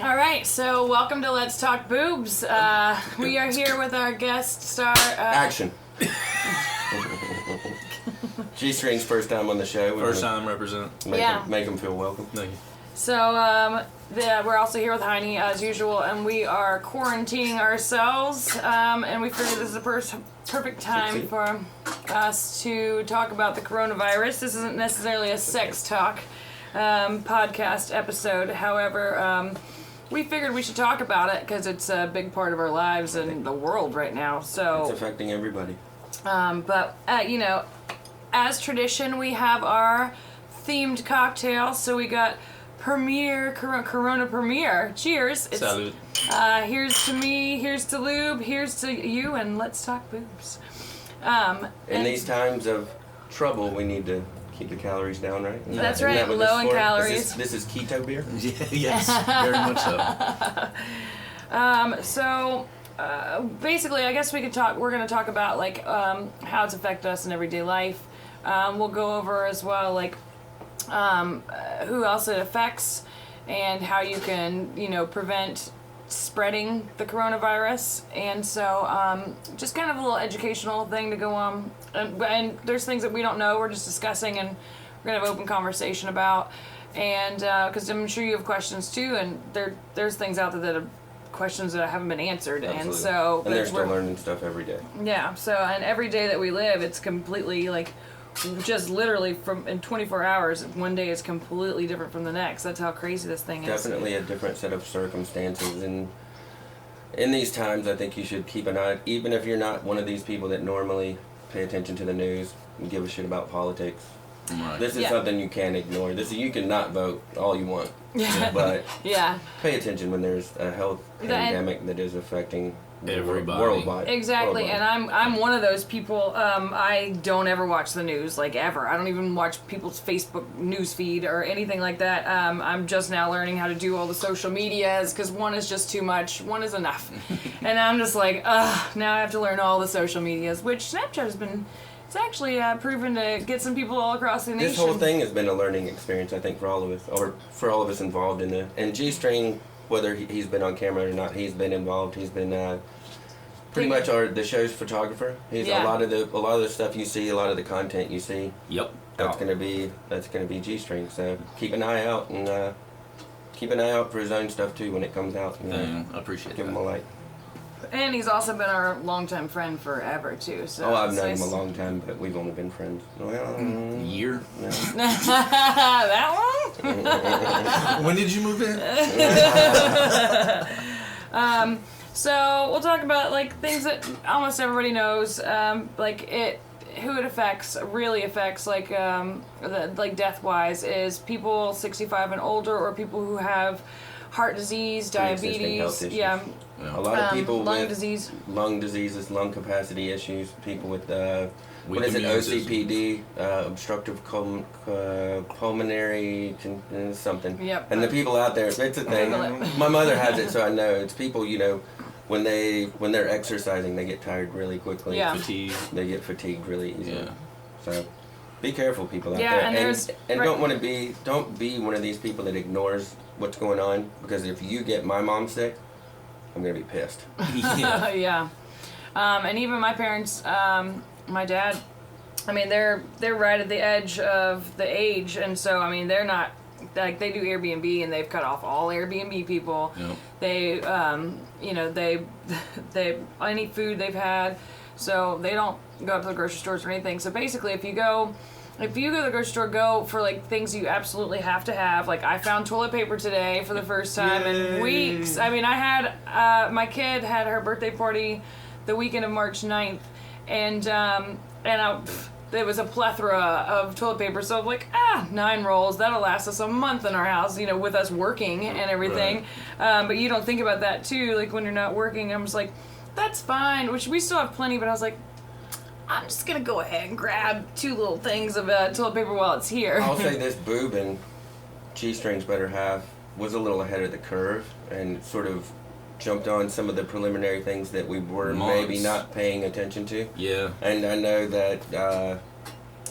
All right, so welcome to Let's Talk Boobs. We are here with our guest star. Action. G-String's first time on the show. First time represent. Make them feel welcome. Thank you. So we're also here with Heine as usual, and we are quarantining ourselves. And we figured this is the perfect time for us to talk about the coronavirus. This isn't necessarily a sex talk podcast episode. However, we figured we should talk about it because it's a big part of our lives and the world right now. So it's affecting everybody. But as tradition, we have our themed cocktail. So we got Corona Premier. Cheers. Salud. Here's to me, here's to Lube, here's to you, and let's talk boobs. In these times of trouble, we need to keep the calories down, right? That's right, low in calories. This is keto beer? Yes, very much so. Basically, I guess we're going to talk about like how it's affected us in everyday life. We'll go over as well like who else it affects and how you can, prevent spreading the coronavirus. And so just kind of a little educational thing to go on. And there's things that we don't know, we're just discussing, and we're going to have open conversation about. And because I'm sure you have questions too, and there's things out there that are questions that haven't been answered. Absolutely. And so they're still learning stuff every day. Yeah, so and every day that we live, it's completely like just literally in 24 hours, one day is completely different from the next. That's how crazy this thing is. Definitely a different set of circumstances, and in these times I think you should keep an eye, even if you're not one of these people that normally pay attention to the news and give a shit about politics. Right. This is something you can't ignore. You can not vote all you want, but pay attention when there's a health pandemic that is affecting everybody worldwide. Exactly, worldwide. And I'm one of those people. I don't ever watch the news, like ever. I don't even watch people's Facebook news feed or anything like that. I'm just now learning how to do all the social medias because one is just too much. One is enough, and I'm just like, now I have to learn all the social medias, which Snapchat has been. It's actually proven to get some people all across the nation. This whole thing has been a learning experience, I think, for all of us, or for all of us involved in it. And G-String, whether he's been on camera or not, he's been involved. He's been pretty much the show's photographer. He's a lot of the stuff you see, a lot of the content you see. Yep. That's gonna be G-String. So keep an eye out and keep an eye out for his own stuff too when it comes out. I appreciate Give that. him a like. And he's also been our longtime friend forever too. So I've known him a long time, but we've only been friends. Well, year. Yeah. That long? When did you move in? So we'll talk about like things that almost everybody knows, who it affects, really affects, like death-wise, is people 65 and older, or people who have heart disease, diabetes, A lot of people lung with disease. Lung diseases, lung capacity issues, people with Weak OCPD, obstructive pulmonary something. Yep. And the people out there, it's a thing. My mother has it, so I know. It's people, when they're exercising, they get tired really quickly. Yeah. Fatigue. They get fatigued really easily. Yeah. So be careful, people out Yeah, there. and don't be one of these people that ignores what's going on, because if you get my mom sick, I'm gonna be pissed. Yeah. Yeah. And even my parents, my dad, they're right at the edge of the age, and so they're not, like, they do Airbnb and they've cut off all Airbnb people. Yep. They they any food they've had, so they don't go up to the grocery stores or anything. So basically, if you go to the grocery store, go for like things you absolutely have to have. Like, I found toilet paper today for the first time in weeks. I had my kid had her birthday party the weekend of March 9th, and there was a plethora of toilet paper. So I'm like, 9 rolls, that'll last us a month in our house, with us working and everything. Right. But you don't think about that too, like when you're not working. I'm just like, that's fine, which we still have plenty, but I was like, I'm just going to go ahead and grab 2 little things of toilet paper while it's here. I'll say this, Boob and G-String's better half was a little ahead of the curve and sort of jumped on some of the preliminary things that we were maybe not paying attention to. Yeah. And I know that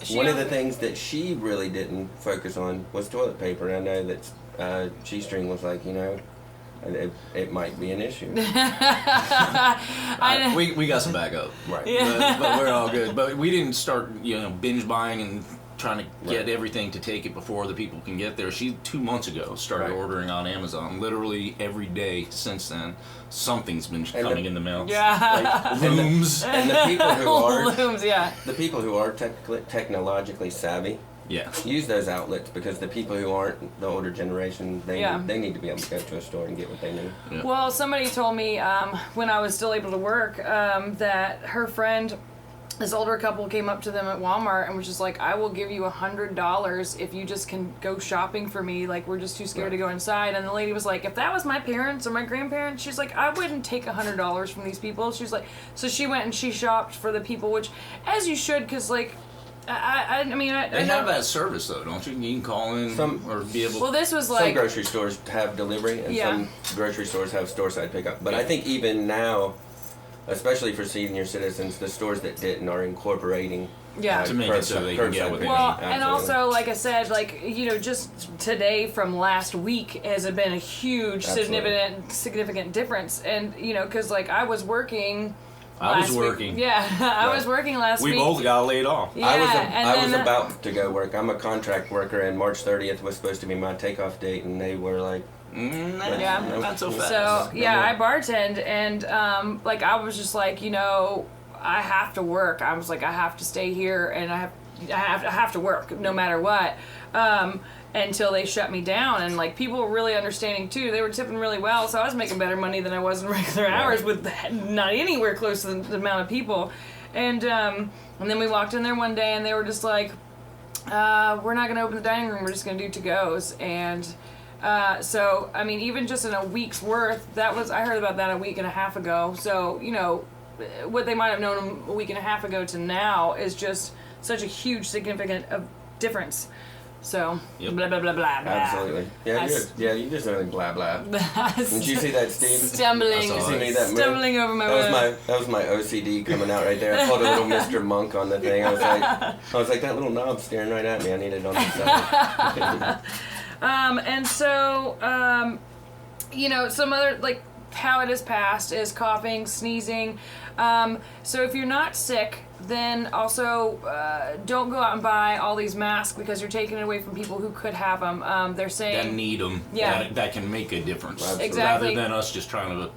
one of the things that she really didn't focus on was toilet paper. And I know that G-String was like, it might be an issue. We got some backup. Right. But we're all good. But we didn't start, binge buying and trying to get everything to take it before the people can get there. She 2 months ago started ordering on Amazon. Literally every day since then, something's been coming in the mail. Yeah. Like, Looms. and the people who are Looms, yeah. the people who are technologically savvy Yeah. use those outlets, because the people who aren't, the older generation, they Yeah. they need to be able to go to a store and get what they need. Yeah. Well, somebody told me when I was still able to work that her friend, this older couple, came up to them at Walmart and was just like, I will give you $100 if you just can go shopping for me. Like, we're just too scared to go inside. And the lady was like, if that was my parents or my grandparents, she's like, I wouldn't take $100 from these people. She's like, so she went and she shopped for the people, which, as you should, because, like, I mean, They have that service though, don't you? You can call in or be able. Well, this was Some like, grocery stores have delivery, and some grocery stores have store side pickup. But I think even now, especially for senior citizens, the stores that didn't are incorporating To make it so they can get what they well, need. and also, like I said, like, just today from last week has been a huge, significant difference. And, because, like, I was working. I was last working. week. Yeah, I was working last week. We both got laid off. Yeah, I was about to go work. I'm a contract worker, and March 30th was supposed to be my takeoff date, and they were like, Not so fast. So I bartend, and like, I was just like, I have to work. I was like, I have to stay here, and I have to work no matter what. Until they shut me down, and like, people were really understanding too. They were tipping really well, so I was making better money than I was in regular hours with not anywhere close to the amount of people. And then we walked in there one day, and they were just like, we're not gonna open the dining room, we're just gonna do to-goes. And so, I mean, even just in a week's worth, I heard about that a week and a half ago. So, what they might have known a week and a half ago to now is just such a huge, significant difference. So, blah, blah, blah, blah, blah. absolutely. Yeah, you just really blah, blah. Did you see that, Steve? Stumbling over my words. That was my OCD coming out right there. I pulled a little Mr. Monk on the thing. I was like, that little knob staring right at me. I need it on the side. And so, some other, like, how it is passed is coughing, sneezing. So if you're not sick, then also don't go out and buy all these masks, because you're taking it away from people who could have them. They're saying that need them. Yeah. That can make a difference. Absolutely. Exactly. Rather than us just trying to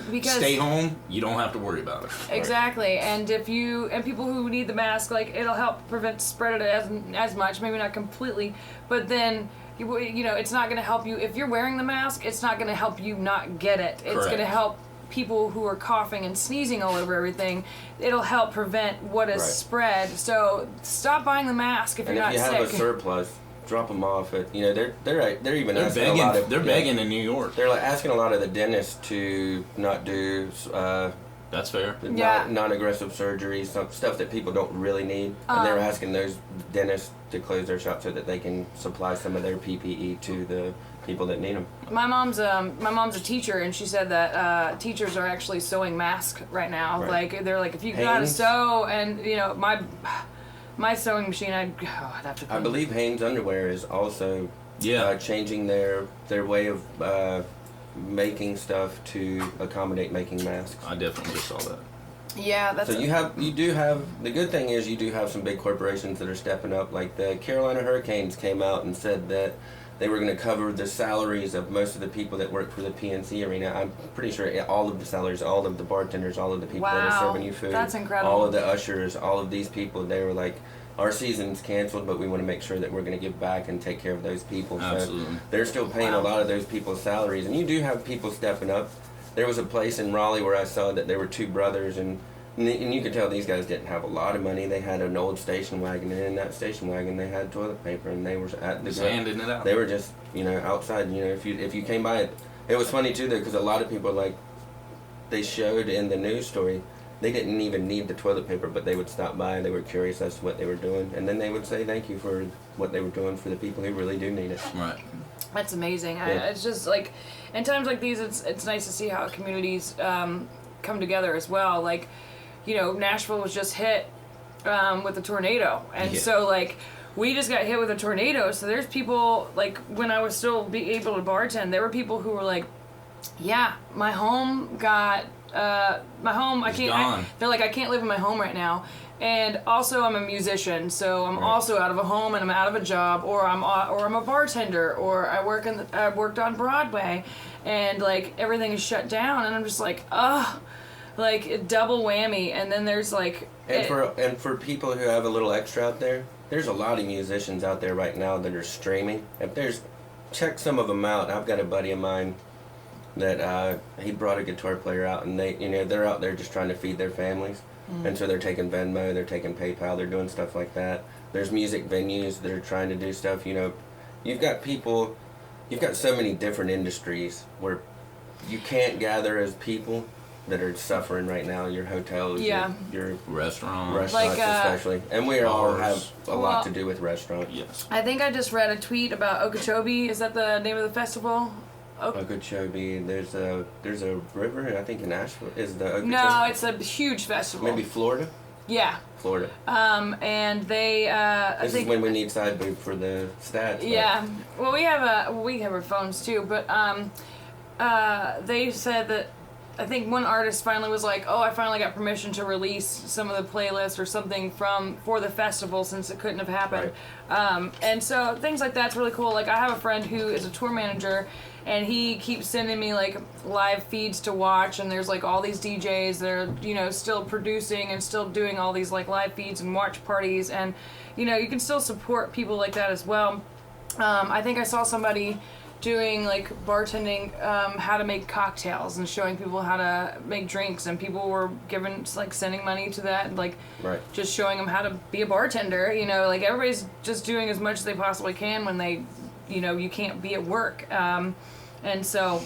because stay home, you don't have to worry about it. Exactly. And people who need the mask, like, it'll help prevent spread it as much, maybe not completely, but then it's not going to help you if you're wearing the mask. It's not going to help you not get it. It's going to help people who are coughing and sneezing all over everything. It'll help prevent what is spread. So stop buying the mask if you're not sick. And if you have a surplus, drop them off. They're even asking begging, a lot of. They're begging in New York. They're like asking a lot of the dentists to not do. That's fair. Non-aggressive surgery, some stuff that people don't really need, and they're asking those dentists to close their shop so that they can supply some of their PPE to the people that need them. My mom's a teacher, and she said that teachers are actually sewing masks right now. Right. Like, they're like, if you gotta sew, and my sewing machine, I'd have to. I believe Hanes Underwear is also changing their way of making stuff to accommodate making masks. I definitely just saw that. Yeah, that's. So you do have the good thing is you do have some big corporations that are stepping up. Like the Carolina Hurricanes came out and said that they were going to cover the salaries of most of the people that work for the PNC arena. I'm pretty sure all of the salaries, all of the bartenders, all of the people that are serving you food, that's incredible. all of the ushers, all of these people. They were like, our season's canceled, but we want to make sure that we're going to give back and take care of those people. Absolutely. So they're still paying a lot of those people's salaries, and you do have people stepping up. There was a place in Raleigh where I saw that there were two brothers, and you could tell these guys didn't have a lot of money. They had an old station wagon, and in that station wagon they had toilet paper, and they were at the handing it out. They were just outside. If you came by it was funny too though, because a lot of people they showed in the news story. They didn't even need the toilet paper, but they would stop by. They were curious as to what they were doing, and then they would say thank you for what they were doing for the people who really do need it. Right. That's amazing. Yeah. It's just like, in times like these, it's nice to see how communities come together as well. Like, Nashville was just hit with a tornado, and so like, we just got hit with a tornado. So there's people, like, when I was still able to bartend, there were people who were like, Yeah, my home got I can't. They're like I can't live in my home right now, and also I'm a musician, so I'm also out of a home and I'm out of a job, or I'm a bartender, or I worked on Broadway, and like everything is shut down, and I'm just like ugh, like a double whammy. And then there's like for people who have a little extra out there, there's a lot of musicians out there right now that are streaming. Check some of them out. I've got a buddy of mine that he brought a guitar player out, and they're out there just trying to feed their families, and so they're taking Venmo, they're taking PayPal, they're doing stuff like that. There's music venues that are trying to do stuff. You've got so many different industries where you can't gather as people that are suffering right now. Your hotels, your restaurants, especially, and we all have a lot to do with restaurants. Yes. I think I just read a tweet about Okeechobee. Is that the name of the festival? Okeechobee. There's a river, I think, in Asheville. Is the Okeechobee? No, it's a huge festival. Maybe Florida. Yeah. Florida. And they. This is when we need side boob for the stats. Yeah. Well, we have our phones too, but they said that. I think one artist finally was like, "Oh, I finally got permission to release some of the playlist or something for the festival since it couldn't have happened." Right. And so things like that's really cool. Like I have a friend who is a tour manager, and he keeps sending me like live feeds to watch. And there's like all these DJs that are still producing and still doing all these like live feeds and watch parties. And you can still support people like that as well. I think I saw somebody doing like bartending, how to make cocktails and showing people how to make drinks, and people were sending money to that, and like just showing them how to be a bartender. Like everybody's just doing as much as they possibly can when they, you can't be at work, and so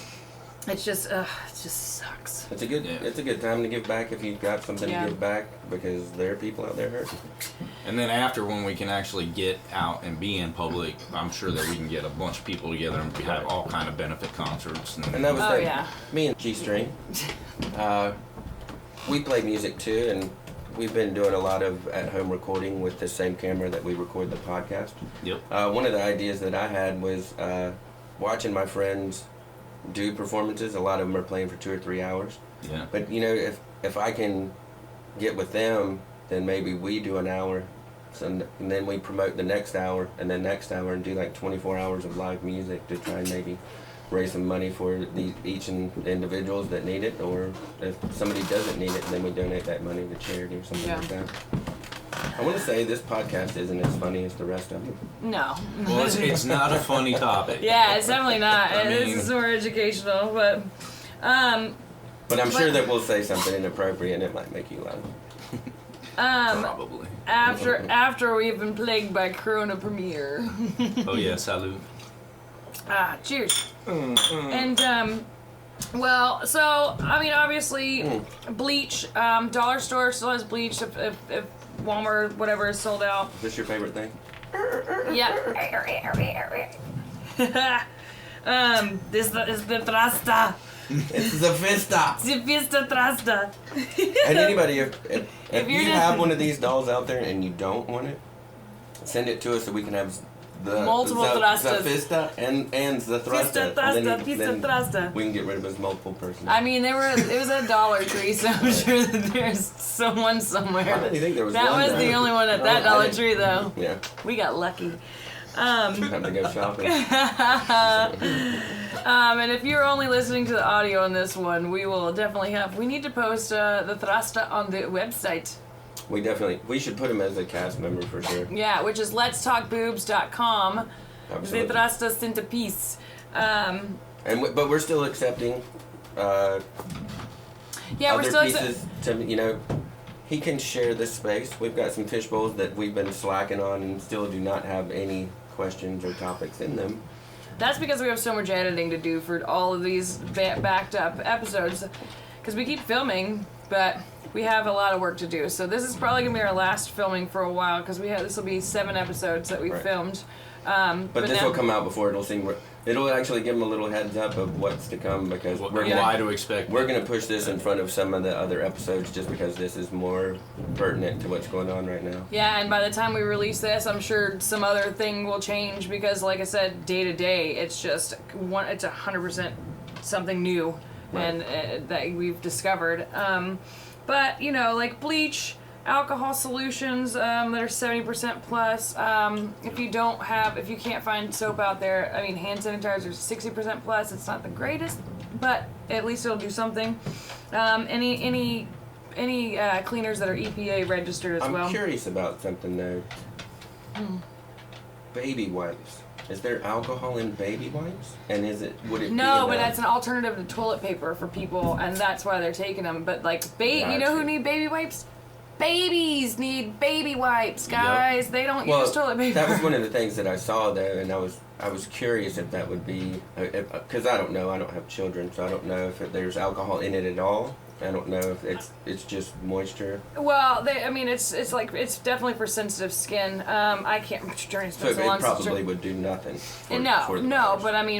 it just sucks. It's a good time to give back if you've got something to give back, because there are people out there hurting. And then after, when we can actually get out and be in public, I'm sure that we can get a bunch of people together and we have all kind of benefit concerts. And that was me and G-String. We play music too, and we've been doing a lot of at-home recording with the same camera that we record the podcast. Yep. One of the ideas that I had was watching my friends do performances. A lot of them are playing for 2 or 3 hours. Yeah. But if I can get with them, then maybe we do an hour, and then we promote the next hour and then next hour, and do like 24 hours of live music to try and maybe raise some money for each individuals that need it, or if somebody doesn't need it, then we donate that money to charity or something like that. I want to say this podcast isn't as funny as the rest of them. No. Well, it's not a funny topic. Yeah, it's definitely not. This is more educational, but. But I'm sure that we'll say something inappropriate and it might make you laugh. Probably. After we've been plagued by Corona Premier. Oh yeah, salute. Cheers. And well, so I mean, obviously, bleach. Dollar store still has bleach. If Walmart, whatever, is sold out. Is this your favorite thing? Yeah. This is the trasta. It's the Vista. The Vista trasta. And anybody, if you have one of these dolls out there and you don't want it, send it to us so we can have the multiple thrustas. The Vista and the thrusta. Vista trasta. We can get rid of his multiple personalities. I mean, it was a Dollar Tree, so I'm sure that there's someone somewhere. I didn't think there was that one was there. The only one at that Dollar Tree, though. Yeah. We got lucky. Have to go shopping. And if you're only listening to the audio on this one, we need to post the thrusta on the website. We should put him as a cast member for sure. Yeah, which is letstalkboobs.com. Absolutely. The thrusta sent a piece. But we're still accepting we're other still pieces to, he can share this space. We've got some fish bowls that we've been slacking on and still do not have any questions or topics in them. That's because we have so much editing to do for all of these backed up episodes. Because we keep filming, but we have a lot of work to do. So this is probably going to be our last filming for a while, because this will be 7 episodes that we filmed. But this will come out before it'll actually give them a little heads up of what's to come, because why to expect. We're going to push this in front of some of the other episodes just because this is more pertinent to what's going on right now. Yeah, and by the time we release this, I'm sure some other thing will change, because like I said, day to day, it's just it's 100% something new and that we've discovered. But like bleach, alcohol solutions that are 70% plus. If you can't find soap out there, I mean, hand sanitizer is 60% plus. It's not the greatest, but at least it'll do something. Any cleaners that are EPA registered as well. I'm curious about something though. Baby wipes. Is there alcohol in baby wipes? And would it No, be but that's an alternative to toilet paper for people, and that's why they're taking them. But like, you know who need baby wipes? Babies need baby wipes, guys. Yep. They don't use toilet paper. That was one of the things that I saw though, and I was curious if that would be, because I don't know, I don't have children, so I don't know if there's alcohol in it at all. I don't know if it's just moisture. Well, it's like it's definitely for sensitive skin. I can't. So it probably would do nothing.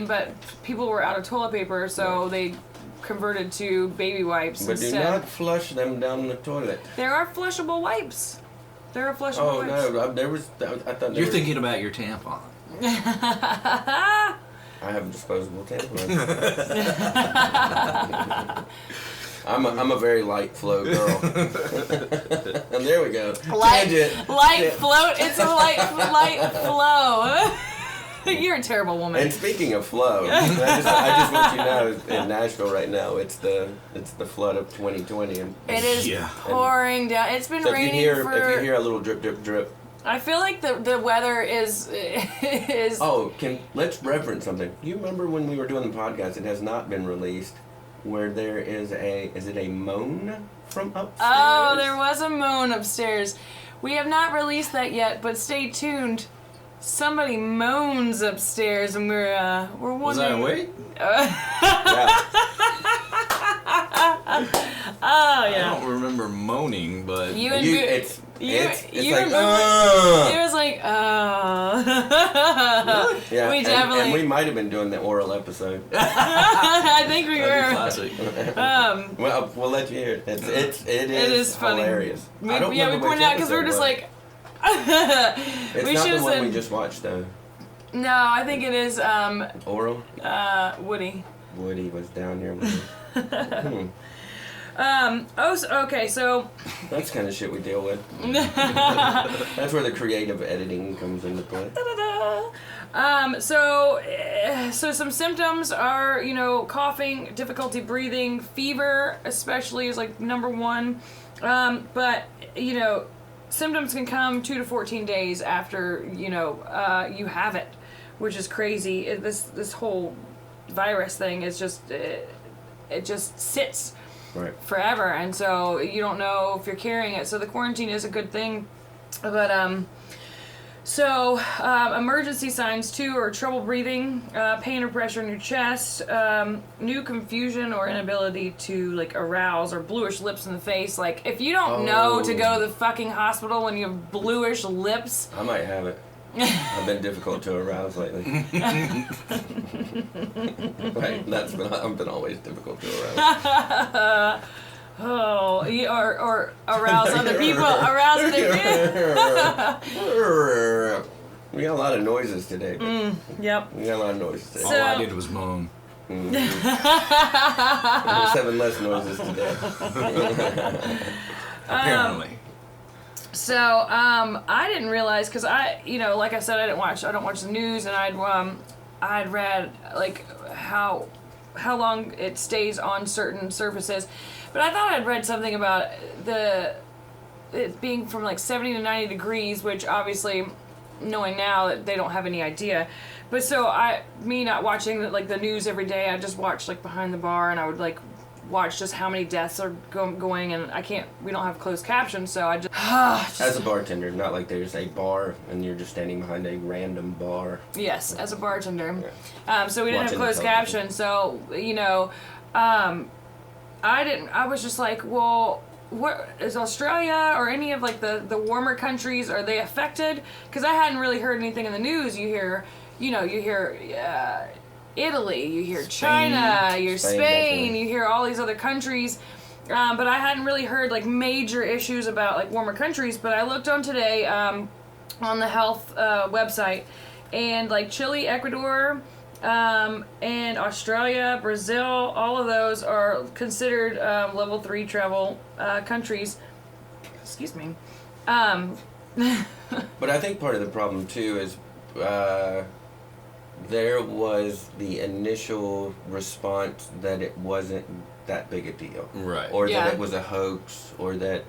But people were out of toilet paper, so they converted to baby wipes but instead. Do not flush them down the toilet. There are flushable wipes. Wipes. Oh no, I thought you're thinking about your tampon. I have disposable tampons. I'm a very light flow girl. And there we go. Light float. It's a light flow. You're a terrible woman. And speaking of flow, I just want you to know, in Nashville right now, it's the flood of 2020, and it is pouring down. It's been raining if you hear a little drip, drip, drip. I feel like the weather is. Oh, let's reference something. You remember when we were doing the podcast? It has not been released. Where there is a moan from upstairs? Oh, there was a moan upstairs. We have not released that yet, but stay tuned. Somebody moans upstairs, and we're wondering. Was I awake? Yeah. Oh yeah. I don't remember moaning, but it's like, it was like, Yeah, we definitely. And we might have been doing the oral episode. I think we were. Classic. Well, we'll let you hear it. It is funny. Hilarious. We pointed out because we were just like. It's not the one we just watched though. No, I think it is. Oral. Woody. Woody was down here with me. Okay, so that's the kind of shit we deal with. That's where the creative editing comes into play. So some symptoms are, coughing, difficulty breathing, fever especially is like number one. But symptoms can come 2 to 14 days after, you have it, which is crazy. This whole virus thing is just, it just sits forever. And so you don't know if you're carrying it. So the quarantine is a good thing. But, emergency signs too are trouble breathing, pain or pressure in your chest, new confusion or inability to arouse, or bluish lips in the face. Like if you don't know to go to the fucking hospital when you have bluish lips, I might have it. I've been difficult to arouse lately. I've been always difficult to arouse. Or arouse other people. Arouse other people. We got a lot of noises today. Yep. We got a lot of noises today. All I did was moan. There's 7 less noises today. Apparently. I didn't realize, because like I said, I don't watch the news, and I'd read how long it stays on certain surfaces, but I thought I'd read something about it being from 70 to 90 degrees, which obviously, knowing now that they don't have any idea. But me not watching the news every day, I just watched behind the bar, and I would watch just how many deaths are going, and we don't have closed captions, so I just as a bartender, not like there's a bar and you're just standing behind a random bar. Yes, as a bartender. Yeah. So we didn't have closed captions, so I was just like, well, what is Australia or any of the warmer countries, are they affected? Because I hadn't really heard anything in the news. You hear Italy, you hear China, you hear Spain, you hear all these other countries, but I hadn't really heard major issues about warmer countries. But I looked on today on the health website, and Chile, Ecuador, And Australia, Brazil, all of those are considered level 3 travel countries. Excuse me. But I think part of the problem too is there was the initial response that it wasn't that big a deal, Right. or Yeah. that it was a hoax, or that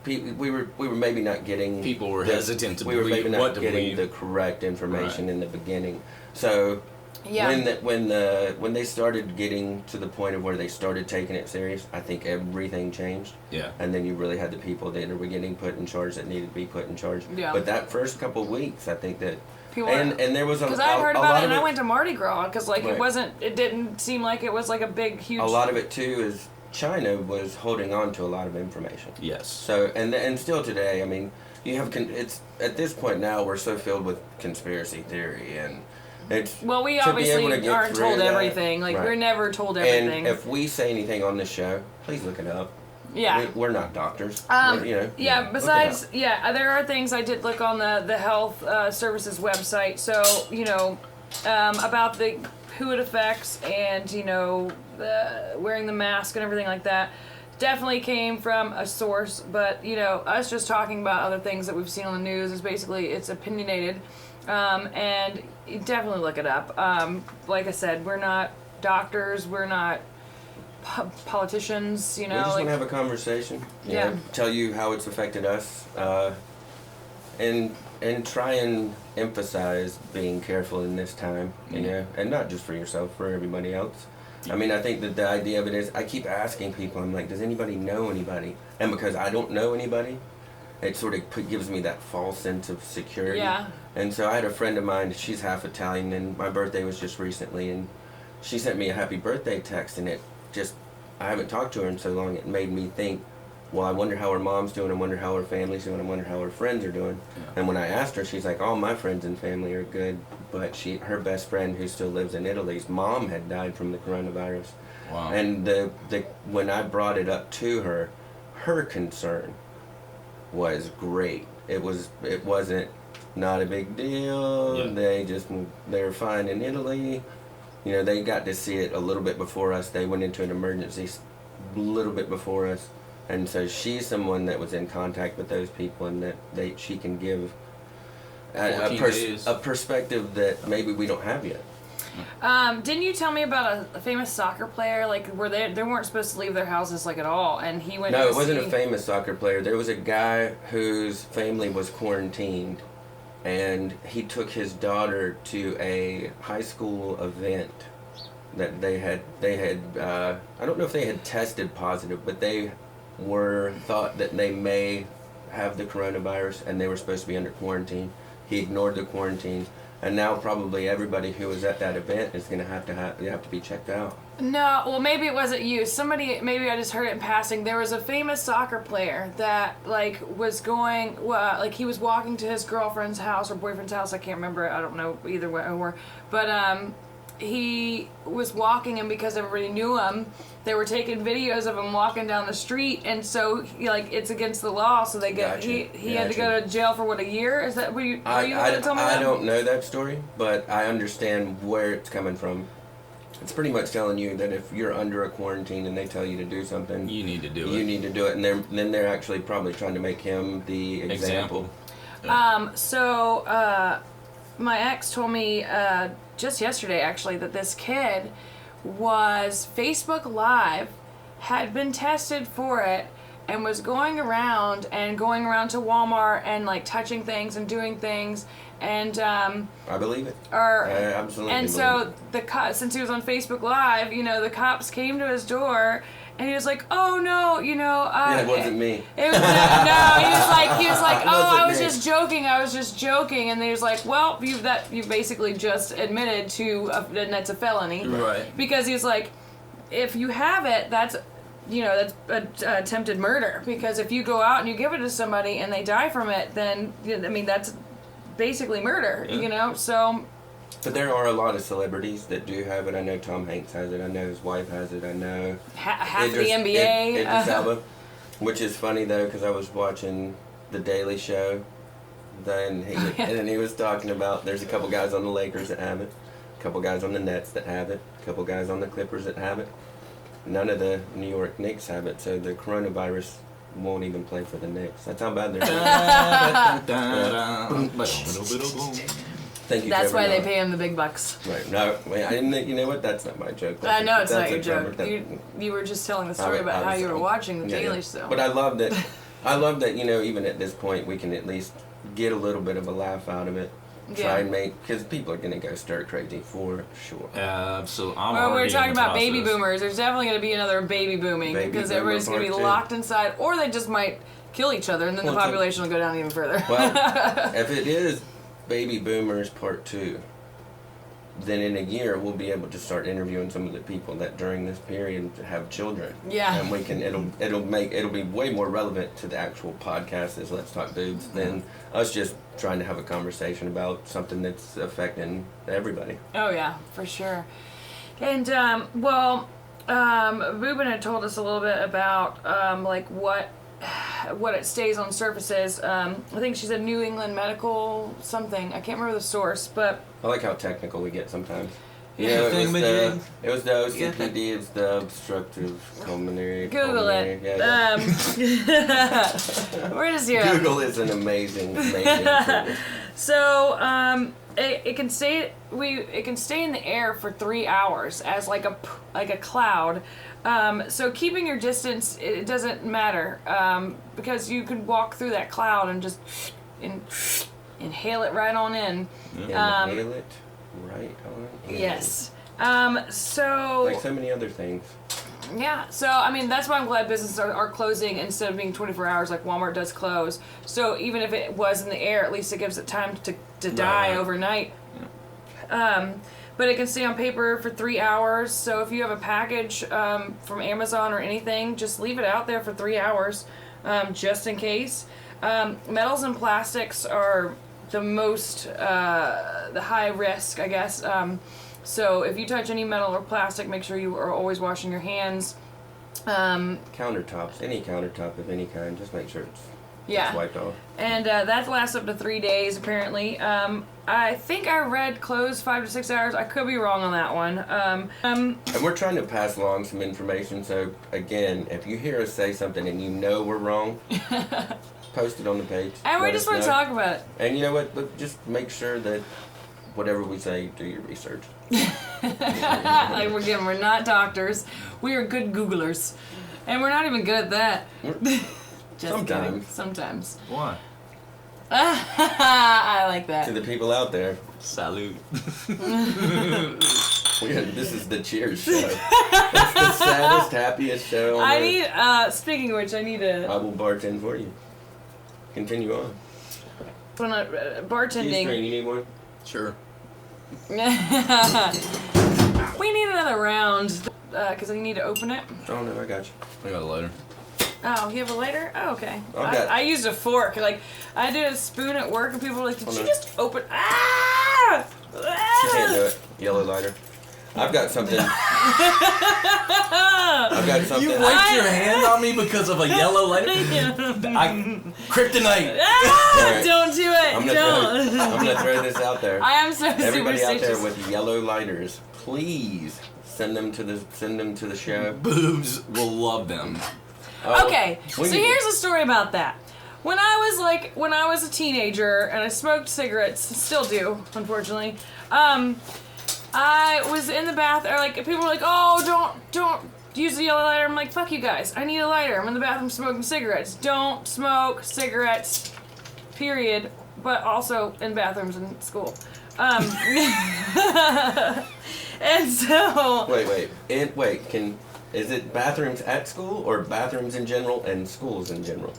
we were maybe not getting People were hesitant to we were believe maybe what not to getting believe. the correct information Right. in the beginning. So Yeah. when they started getting to the point of where they started taking it serious, I think everything changed. Yeah. And then you really had the people that were getting put in charge that needed to be put in charge. Yeah. But that first couple of weeks, I think that People and there was because I heard a about lot it and of I went to Mardi Gras because like Right. it didn't seem like it was like a big huge. a lot of it too is China was holding on to a lot of information. Yes. So and still today, I mean, you have it's at this point now we're so filled with conspiracy theory and it's Well, we to be able to obviously get aren't through told that, everything. Like right. we're never told everything. And if we say anything on this show, please look it up. yeah. We're not doctors. Yeah. Look it Besides, up. there are things I did look on the health services website. So about who it affects and wearing the mask and everything like that. Definitely came from a source, but us just talking about other things that we've seen on the news is basically it's opinionated, and you definitely look it up. Like I said, we're not doctors, we're not politicians. We just want to have a conversation. Tell you how it's affected us, and try and emphasize being careful in this time. And not just for yourself, for everybody else. I mean, I think that the idea of it is, I keep asking people, I'm like, does anybody know anybody? And because I don't know anybody, it sort of gives me that false sense of security. Yeah. And so I had a friend of mine, she's half Italian, and my birthday was just recently, and she sent me a happy birthday text, and I haven't talked to her in so long, it made me think, well, I wonder how her mom's doing, I wonder how her family's doing, I wonder how her friends are doing. Yeah. And when I asked her, she's like, all my friends and family are good, but her best friend who still lives in Italy's mom had died from the coronavirus. Wow. And when I brought it up to her, her concern was great. It wasn't not a big deal. Yeah. They were fine in Italy. They got to see it a little bit before us. They went into an emergency a little bit before us. And so she's someone that was in contact with those people, and that she can give a perspective that maybe we don't have yet. Didn't you tell me about a famous soccer player? Like, where they weren't supposed to leave their houses like at all, and he went. No, it wasn't a famous soccer player. There was a guy whose family was quarantined, and he took his daughter to a high school event that they had. I don't know if they had tested positive, but they thought that they may have the coronavirus, and they were supposed to be under quarantine. He ignored the quarantine, and now probably everybody who was at that event is going to have to be checked out. No, well, maybe it wasn't you. Maybe I just heard it in passing. There was a famous soccer player that was going, he was walking to his girlfriend's house or boyfriend's house. I can't remember. I don't know either way or, but he was walking, and because everybody knew him, they were taking videos of him walking down the street, and so it's against the law. So they Gotcha. he had to go to jail for a year? Is that were you going to tell me that? I don't know that story, but I understand where it's coming from. It's pretty much telling you that if you're under a quarantine and they tell you to do something, You need to do it. You need to do it, and then they're actually probably trying to make him the example. My ex told me just yesterday, actually, that this kid was Facebook Live, had been tested for it, and was going around to Walmart and touching things and doing things, and I believe it. I absolutely. And so since he was on Facebook Live, the cops came to his door. And he was like, "Oh no, it wasn't me." It was he was like, "Oh, I was me. just joking." And he was like, "Well, you basically just admitted to and that's a felony." Right. Because he was like, "If you have it, that's attempted murder. Because if you go out and you give it to somebody and they die from it, then that's basically murder." Yeah. So. But there are a lot of celebrities that do have it. I know Tom Hanks has it. I know his wife has it. I know Half the NBA. Idris Elba, which is funny though, because I was watching The Daily Show, and then he was talking about there's a couple guys on the Lakers that have it, A couple guys on the Nets that have it. A couple guys on the Clippers that have it. None of the New York Knicks have it, so the coronavirus won't even play for the Knicks. That's how bad they're doing. Thank you. That's Trevor why they Noah. pay him the big bucks. Right. No, wait, I didn't. You know what? That's not my joke. I know it's That's not your a joke. Trevor- You were just telling the story about how you were watching the Daily Show. But I love that. I love that. Even at this point, we can at least get a little bit of a laugh out of it. Try and make, because people are gonna go stir crazy for sure. Absolutely. I'm Well, we're already talking in the about baby process. boomers. There's definitely going to be another baby booming Baby because boomer everybody's going to be part two. locked inside, or they just might kill each other, and then the Well, it's a- population will go down even further. Well, if it is baby boomers part 2, then in a year we'll be able to start interviewing some of the people that during this period have children. Yeah. And we can it'll be way more relevant to the actual podcast as Let's Talk Bubes than us just trying to have a conversation about something that's affecting everybody. Oh yeah, for sure. And Ruben had told us a little bit about like what it stays on surfaces. I think she said New England Medical something. I can't remember the source, but I like how technical we get sometimes. Yeah. Yeah, Thingamajig. it was the OCPD, it's the obstructive pulmonary. Google it. Yeah. Where does your Google is an amazing tool. So it can stay in the air for 3 hours as like a cloud. So keeping your distance, it doesn't matter because you could walk through that cloud and just inhale it right on in. Inhale it right on in. Yes. So Like so many other things. yeah, so I mean that's why I'm glad businesses are closing instead of being 24 hours like Walmart does close. So even if it was in the air, at least it gives it time to die Right. overnight. But it can stay on paper for 3 hours. So if you have a package from Amazon or anything, just leave it out there for 3 hours, just in case. Metals and plastics are the most the high risk, I guess. So if you touch any metal or plastic, make sure you are always washing your hands. Countertops, any countertop of any kind, just make sure it's wiped off. And that lasts up to 3 days, apparently. I think I read close 5 to 6 hours. I could be wrong on that one. And we're trying to pass along some information, so again, if you hear us say something and you know we're wrong, post it on the page. And we Let just us want to know. talk about it. And you know what? But just make sure that whatever we say, do your research. Like we're not doctors. We are good Googlers. And we're not even good at that. Just Sometimes. kidding. Sometimes. Why? I like that. To the people out there, Salute. this is the Cheers show. It's the saddest, happiest show on I earth. need, speaking of which, I need I to, will bartend for you. Continue on. when I, bartending. You need one? Sure. We need another round, because I need to open it. Oh no, I got you. I got a lighter. Oh, you have a lighter? Oh, okay. I've got- I used a fork. Like, I did a spoon at work, and people were like, did Oh, you no. just open? Ah! You can't do it. Yellow lighter. I've got something. I've got something. You wiped your hand on me because of a yellow lighter? Kryptonite! Ah, Alright. don't do it. I'm Don't. gonna throw this out there. I am so Everybody out there superstitious. with yellow lighters, please send them to the show. Boobs will love them. Oh, Okay, so we need- here's a story about that. When I was a teenager and I smoked cigarettes, still do, unfortunately. I was in the bathroom, like people were like, "Oh, don't use the yellow lighter." I'm like, "Fuck you guys! I need a lighter. I'm in the bathroom smoking cigarettes. Don't smoke cigarettes, period." But also in bathrooms in school. And so. Is it bathrooms at school or bathrooms in general and schools in general?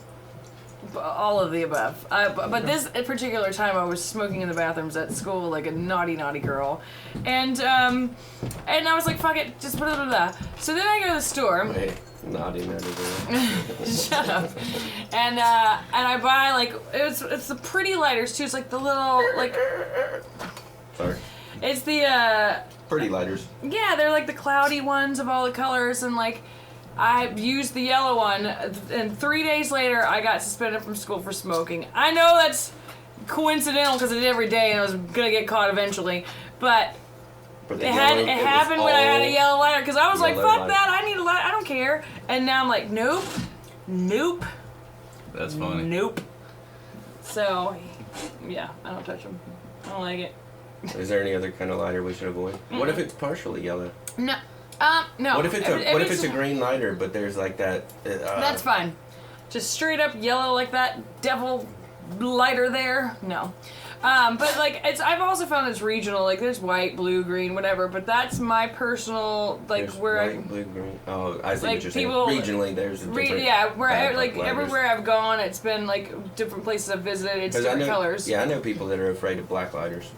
All of the above. But this particular time, I was smoking in the bathrooms at school like a naughty girl, and I was like, "Fuck it, just blah blah blah." So then I go to the store. Wait, naughty girl. Shut up. And I buy like it's the pretty lighters too. It's like the little like Sorry. it's the Pretty lighters. yeah, they're like the cloudy ones of all the colors, and like I used the yellow one, and 3 days later I got suspended from school for smoking. I know that's coincidental because I did it every day and I was gonna get caught eventually, but For the It yellow, happened when I had a yellow lighter because I was like, yellow fuck lighter. that, I need a lighter, I don't care. And now I'm like, nope. That's funny. Nope. So, yeah, I don't touch them. I don't like it. Is there any other kind of lighter we should avoid? What if it's partially yellow? No. No. What if it's a green lighter, but there's like that? That's fine. Just straight up yellow like that devil lighter there. No. But like I've also found it's regional. Like there's white, blue, green, whatever. But that's my personal like There's where white, blue, green. Oh, I see like what you're saying. people- Regionally, there's a different. like lighters. everywhere I've gone, it's been like different places I've visited. It's 'Cause I different know, colors. Yeah, I know people that are afraid of black lighters.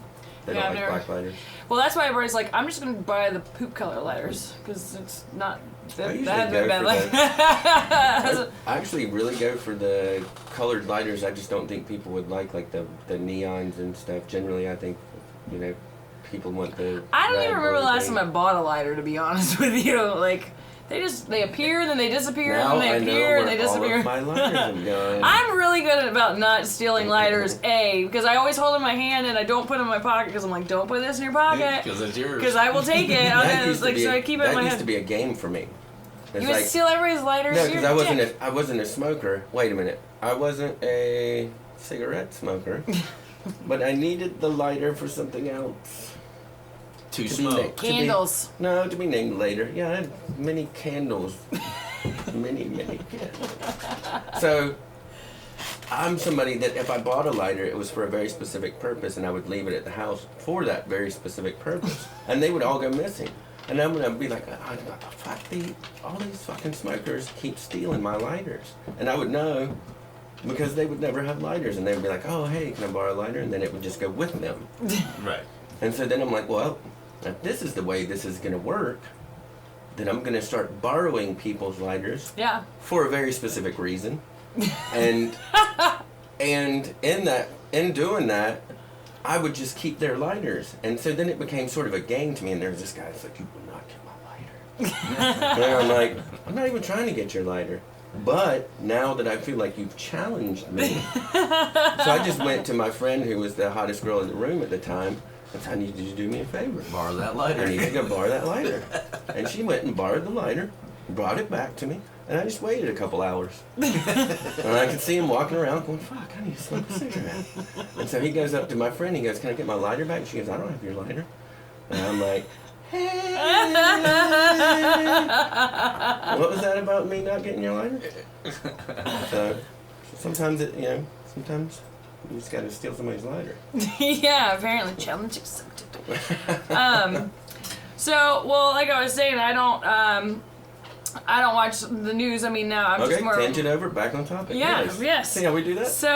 They Yeah, don't I've like never- black lighters. Well, that's why everybody's like, I'm just gonna buy the poop color lighters because it's not. I usually That go hasn't been for bad. I actually really go for the colored lighters. I just don't think people would like the neons and stuff. Generally, I think, people want the. I don't red, even remember the blue, last green. time I bought a lighter, to be honest with you. Like, they appear, then they disappear, Now then they I know appear, and they where all disappear. of my lighters have gone. I'm really good about not stealing lighters, because I always hold it in my hand and I don't put it in my pocket because I'm like, don't put this in your pocket Because it's yours. because I will take it. So I keep it in my That used head. to be a game for me. It's You would like, steal everybody's lighters? no, You're because a dick. I wasn't a smoker. Wait a minute, I wasn't a cigarette smoker, but I needed the lighter for something else. To be smoke. named- Candles. No, to be named later. Yeah, I had many candles. many candles. So, I'm somebody that if I bought a lighter, it was for a very specific purpose, and I would leave it at the house for that very specific purpose. And they would all go missing. And I'm gonna be like, all these fucking smokers keep stealing my lighters. And I would know, because they would never have lighters, and they would be like, oh, hey, can I borrow a lighter? And then it would just go with them. Right. And so then I'm like, well, if this is the way this is going to work, then I'm going to start borrowing people's lighters Yeah. for a very specific reason. And in doing that, I would just keep their lighters. And so then it became sort of a game to me. And there was this guy that's like, you will not get my lighter. And I'm like, I'm not even trying to get your lighter. But now that I feel like you've challenged me, so I just went to my friend who was the hottest girl in the room at the time. I said, I need you to do me a favor. Borrow that I lighter. need to go borrow that lighter. And she went and borrowed the lighter, brought it back to me, and I just waited a couple hours. And I could see him walking around going, fuck, I need to smoke a cigarette. And so he goes up to my friend, he goes, can I get my lighter back? And she goes, I don't have your lighter. And I'm like, hey. What was that about me not getting your lighter? So sometimes sometimes you just gotta steal somebody's lighter. Yeah, apparently challenge accepted. So, well, like I was saying, I don't watch the news. I mean, now I'm Okay, just more. tangent over, back on topic. Yeah, Nice. yes. See how we do that? So,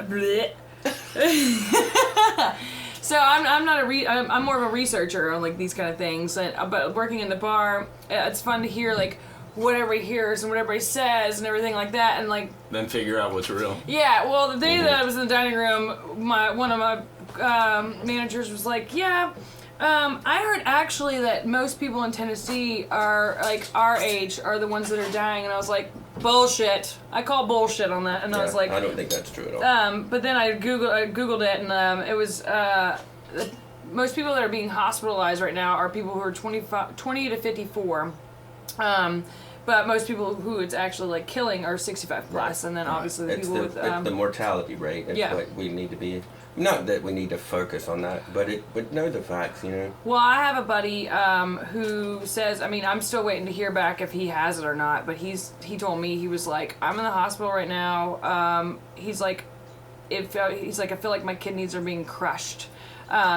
bleh. So I'm more of a researcher on like these kind of things, but working in the bar, it's fun to hear like what everybody hears and what everybody says and everything like that, and like Then figure out what's real. yeah. Well, the day that I was in the dining room, one of my managers was like, yeah. I heard actually that most people in Tennessee are like our age are the ones that are dying, and I was like, bullshit. I call bullshit on that, and I was like, I don't think that's true at all. but then I googled it, and it was most people that are being hospitalized right now are people who are 20 to 54. But most people who it's actually like killing are 65 plus, and then obviously the It's people the, with it's the mortality rate. That's yeah. what we need to be. Not that we need to focus on that, but know the facts, you know. Well, I have a buddy who says, I mean, I'm still waiting to hear back if he has it or not, but he told me, he was like, I'm in the hospital right now. He's like, I feel like my kidneys are being crushed.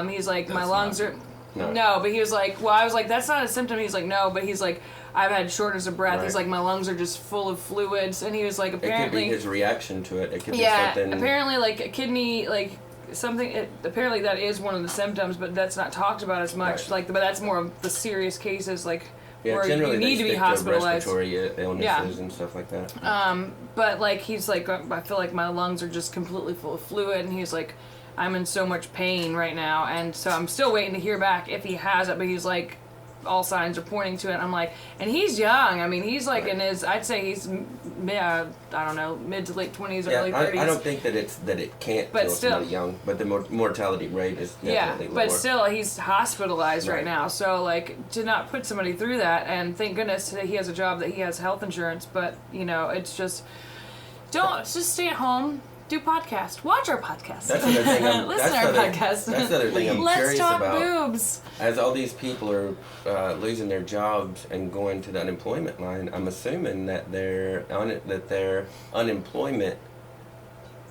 He's like, my That's lungs not are. No. No, but he was like, well, I was like, that's not a symptom. He's like, no, but he's like, I've had shortness of breath. Right. He's like, my lungs are just full of fluids, and he was like, It could apparently, be his reaction to it. It could yeah, be something. apparently, like a kidney, like something. Apparently, that is one of the symptoms, but that's not talked about as much. Right. Like, but that's more of the serious cases, like Yeah, where generally you need to they be stick hospitalized. respiratory illnesses Yeah. and stuff like that. But like he's like, I feel like my lungs are just completely full of fluid, and he's like, I'm in so much pain right now, and so I'm still waiting to hear back if he has it. But he's like, all signs are pointing to it. I'm like, and he's young. I mean, he's like in his, I'd say he's, I don't know, mid to late 20s, early 30s. I don't think that it can't but kill still, somebody young, but the mortality rate is definitely lower. But still, he's hospitalized right now. So, like, to not put somebody through that, and thank goodness that he has a job, that he has health insurance, but, you know, it's just, just stay at home. Do podcast. Watch our podcast. That's the other thing. Listen to our podcast. That's the other thing I'm Let's curious talk about. boobs. As all these people are losing their jobs and going to the unemployment line, I'm assuming that their unemployment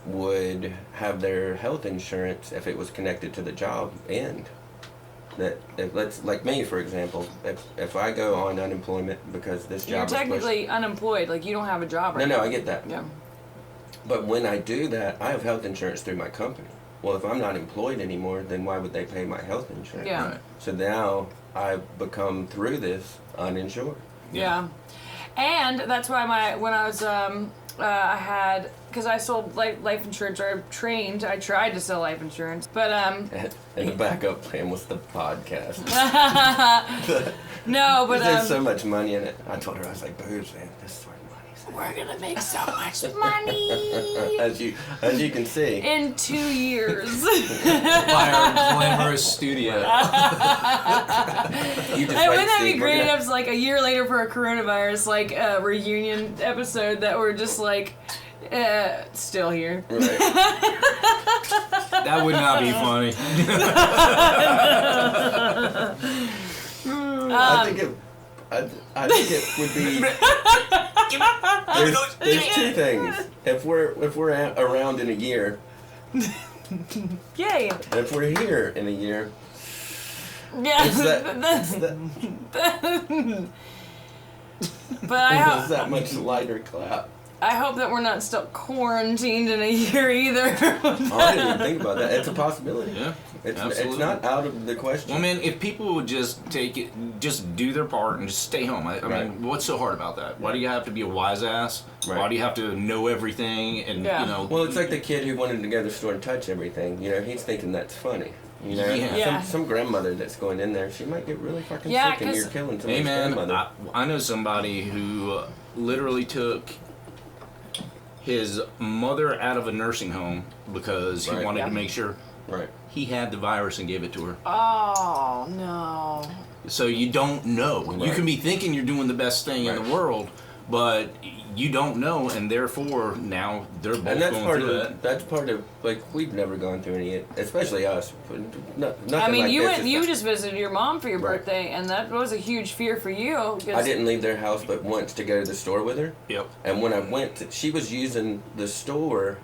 would have their health insurance, if it was connected to the job, end. That if let's like me, for example, if I go on unemployment because this job You're technically unemployed. Like, you don't have a job right now. No, I get that. Yeah. But when I do that, I have health insurance through my company. Well, if I'm not employed anymore, then why would they pay my health insurance? Yeah. Right. So now I've become, through this, uninsured. Yeah. And that's why when I was, I had, because I sold life insurance, or I tried to sell life insurance, but, And the backup plan was the podcast. no, but, There's so much money in it. I told her, I was like, Bubes, man, this is where the money's at. we're gonna make so much money As you can see. in 2 years. By our glamorous studio. You just Hey, wait wouldn't that to see. be great if it's like a year later for a coronavirus, like a reunion episode that we're just like, still here. Right. That would not be funny. I think it would be. There's two things. If we're around in a year, Yay! and if we're here in a year, Yeah. it's that But I it's that much lighter clap. I hope that we're not still quarantined in a year either. I didn't even think about that. It's a possibility. Yeah, It's absolutely. not out of the question. Well, man, if people would just just do their part and just stay home. I Right. mean, what's so hard about that? Why do you have to be a wise ass? Right. Why do you have to know everything? And Yeah. you know, Well, it's like the kid who wanted to go to the store and touch everything. You know, he's thinking that's funny. You know, Yeah. Yeah. Some grandmother that's going in there, she might get really fucking Yeah, sick, and 'cause- you're killing hey somebody's man, grandmother. I know somebody who literally took his mother out of a nursing home because he Right. wanted Yeah. to make sure Right. he had the virus and gave it to her. Oh no. So you don't know. You Right. can be thinking you're doing the best thing in Right. the world, but you don't know, and therefore now they're both And that's going part through of that. that's part of like we've never gone through any, especially us. Nothing I mean, like you this. went. It's You not- just visited your mom for your Right. birthday, and that was a huge fear for you. 'Cause I didn't leave their house but once to go to the store with her. Yep. And when I went, she was using the store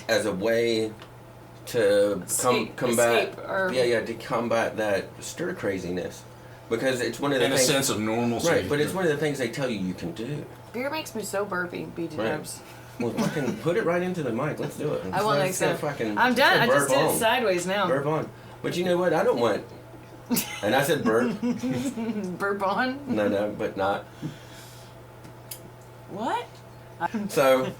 as a way to combat. Escape, or- to combat that stir craziness, because it's one of the In a things. sense of normalcy. Right, but it's one of the things they tell you can do. Beer makes me so burpy, BT Right. Dubs. Well, fucking put it right into the mic. Let's do it. I won't Let's accept. go fucking. I'm done. I let's go just did burp it on. sideways now. Burp on. But you know what? I don't want. And I said burp. Burp on. No, but not. What? So,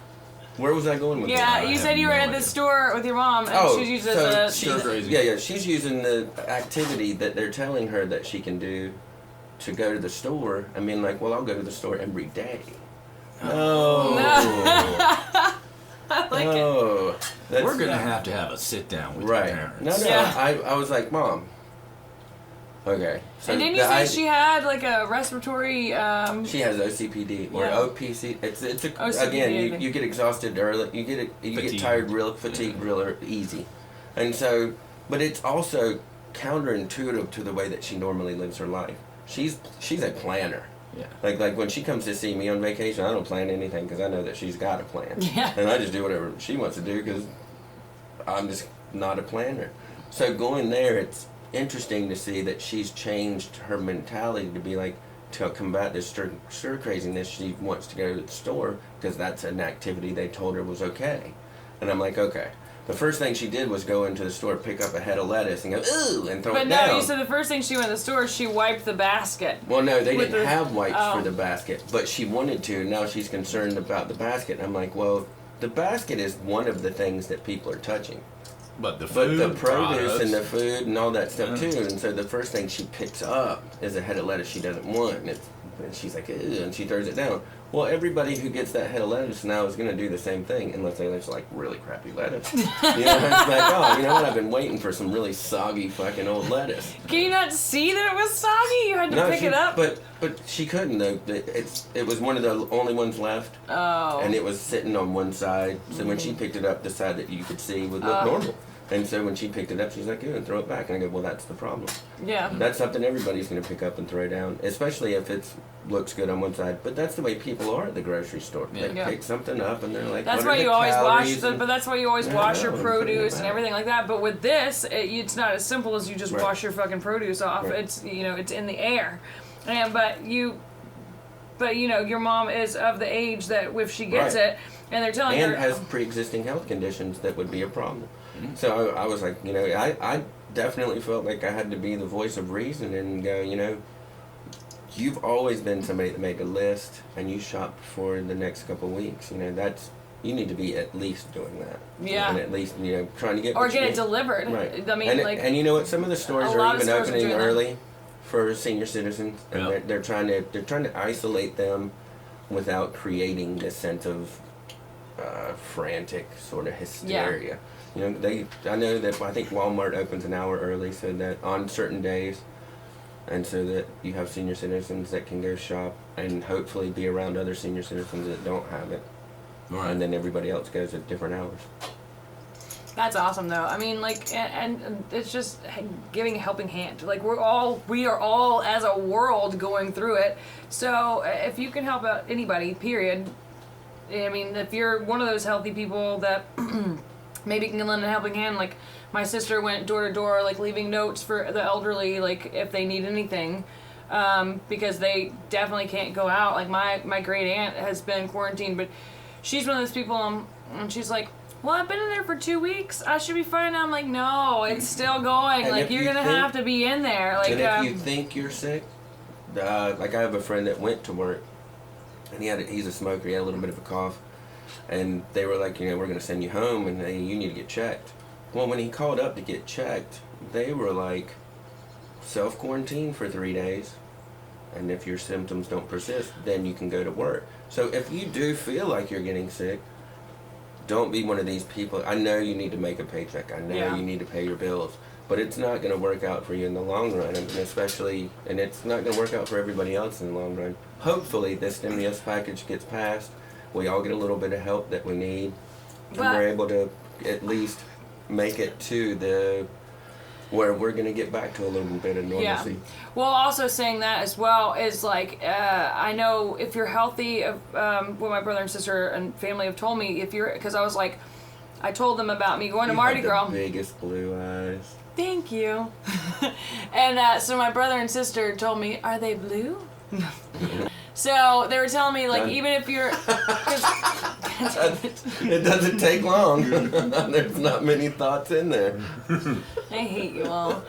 where was I going with Yeah, that? you I said have you were no at the idea. store with your mom, and Oh, she used so as a. she's, crazy. yeah, she's using the activity that they're telling her that she can do to go to the store. I mean, like, well, I'll go to the store every day. No. I like it. No. That's- We're gonna have to have a sit down with Right. your parents. No. Yeah. I was like, Mom. Okay. So And didn't you the say I- she had like a respiratory? She has OCPD or Yeah. OPC. It's OCPD, again I you think. get exhausted early. You get Fatigue. tired fatigued real easy, and so but it's also counterintuitive to the way that she normally lives her life. She's a planner. Yeah. Like when she comes to see me on vacation, I don't plan anything because I know that she's got a plan. Yeah. And I just do whatever she wants to do because I'm just not a planner. So going there, it's interesting to see that she's changed her mentality to be like, to combat this stir craziness, she wants to go to the store because that's an activity they told her was okay. And I'm like, okay. The first thing she did was go into the store, pick up a head of lettuce, and go, ooh, and throw But it no, down. you said the first thing she went to the store, she wiped the basket. Well, no, they With didn't the- have wipes oh. for the basket, but she wanted to. Now she's concerned about the basket. I'm like, well, the basket is one of the things that people are touching. But the But food, the produce products, and the food and all that stuff too. And so the first thing she picks up is a head of lettuce she doesn't want. And she's like, ew, and she throws it down. Well, everybody who gets that head of lettuce now is going to do the same thing, unless they just like really crappy lettuce. It's like, oh, you know what? I've been waiting for some really soggy fucking old lettuce. Can you not see that it was soggy? You had to pick it up? But she couldn't though. It was one of the only ones left. Oh. And it was sitting on one side. So when she picked it up, the side that you could see would look normal. And so when she picked it up, she's like, "Ew," and throw it back. And I go, "Well, that's the problem. Yeah. That's something everybody's going to pick up and throw down, especially if it looks good on one side." But that's the way people are at the grocery store. They pick something up and they're like, "That's why you always wash." But that's why you always wash your produce and everything like that. But with this, it's not as simple as you just wash your fucking produce off. Right. It's it's in the air, but your mom is of the age that if she gets it, and they're telling her, and has pre-existing health conditions that would be a problem. So I was like, I definitely felt like I had to be the voice of reason and go, you've always been somebody that made a list and you shopped for the next couple of weeks. You need to be at least doing that. Yeah. And at least, trying to get or get it delivered. Right. I mean, and you know what? Some of the stores a are lot of even stores are opening doing that. early for senior citizens, and they're trying to isolate them without creating this sense of frantic sort of hysteria. I know that I think Walmart opens an hour early so that on certain days, and so that you have senior citizens that can go shop and hopefully be around other senior citizens that don't have it. Right. And then everybody else goes at different hours. That's awesome, though. I mean, and it's just giving a helping hand. Like, we are all as a world going through it. So if you can help out anybody, period. I mean, if you're one of those healthy people that maybe can lend a helping hand, like my sister went door to door, like leaving notes for the elderly, like if they need anything, because they definitely can't go out. Like my great aunt has been quarantined, but she's one of those people, and she's like, well, I've been in there for 2 weeks. I should be fine. I'm like, no, it's still going. And like, you're going to have to be in there. Like, and if you think you're sick, like I have a friend that went to work, and he's a smoker. He had a little bit of a cough. And they were like, we're going to send you home, and you need to get checked. Well, when he called up to get checked, they were like, self-quarantine for 3 days. And if your symptoms don't persist, then you can go to work. So if you do feel like you're getting sick, don't be one of these people. I know you need to make a paycheck. I know you need to pay your bills. But it's not going to work out for you in the long run. And it's not going to work out for everybody else in the long run. Hopefully, this stimulus package gets passed. We all get a little bit of help that we need. And we're able to at least make it to where we're going to get back to a little bit of normalcy. Yeah. Well, also saying that as well is like, I know if you're healthy, what my brother and sister and family have told me, because I was like, I told them about me going to Mardi Gras. The biggest blue eyes. Thank you. And so my brother and sister told me, are they blue? So they were telling me, like, even if you're... It doesn't take long. There's not many thoughts in there. I hate you all.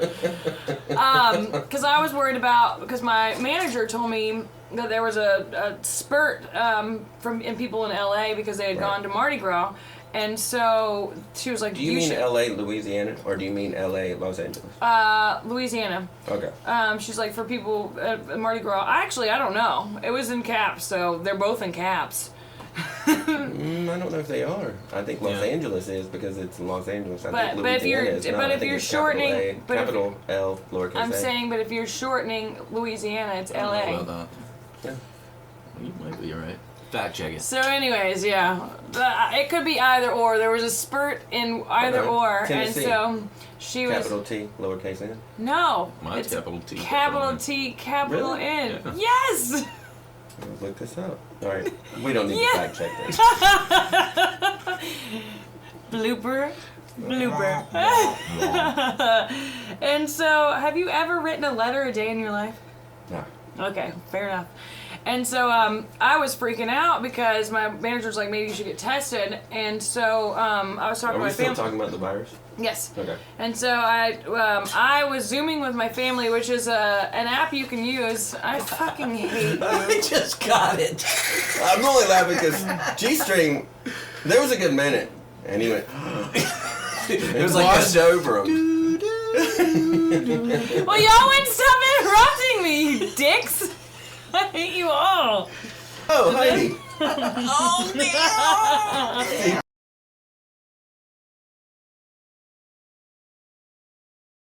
Because I was worried about... Because my manager told me that there was a spurt in people in L.A. because they had gone to Mardi Gras. And so she was like, do you mean L.A., Louisiana, or do you mean L.A., Los Angeles? Louisiana. Okay. She's like, for people at Mardi Gras. Actually, I don't know. It was in caps, so they're both in caps. I don't know if they are. I think Los Angeles is because it's Los Angeles. I think Louisiana is not. But if you're shortening, capital L, lowercase I'm a. saying, but if you're shortening Louisiana, it's L.A. I don't know about that. Yeah. You might be right. Fact check it. So, anyways, it could be either or. There was a spurt in either or, Tennessee. and so she was capital T, lowercase n. No, Mine's capital T, capital T, capital Really? N. Yeah. Yes. Let's look this up. All right, we don't need to fact check this. Blooper. And so, have you ever written a letter a day in your life? No. Okay, fair enough. And so I was freaking out because my manager was like, maybe you should get tested. And so I was talking to my family. Are we still talking about the virus? Yes. Okay. And so I was Zooming with my family, which is an app you can use. I fucking hate you. I just got it. I'm only laughing because G-String, there was a good minute. And he went, It was like washed over them. Well, y'all wouldn't stop interrupting me, you dicks. I hate you all. Oh, Heidi. oh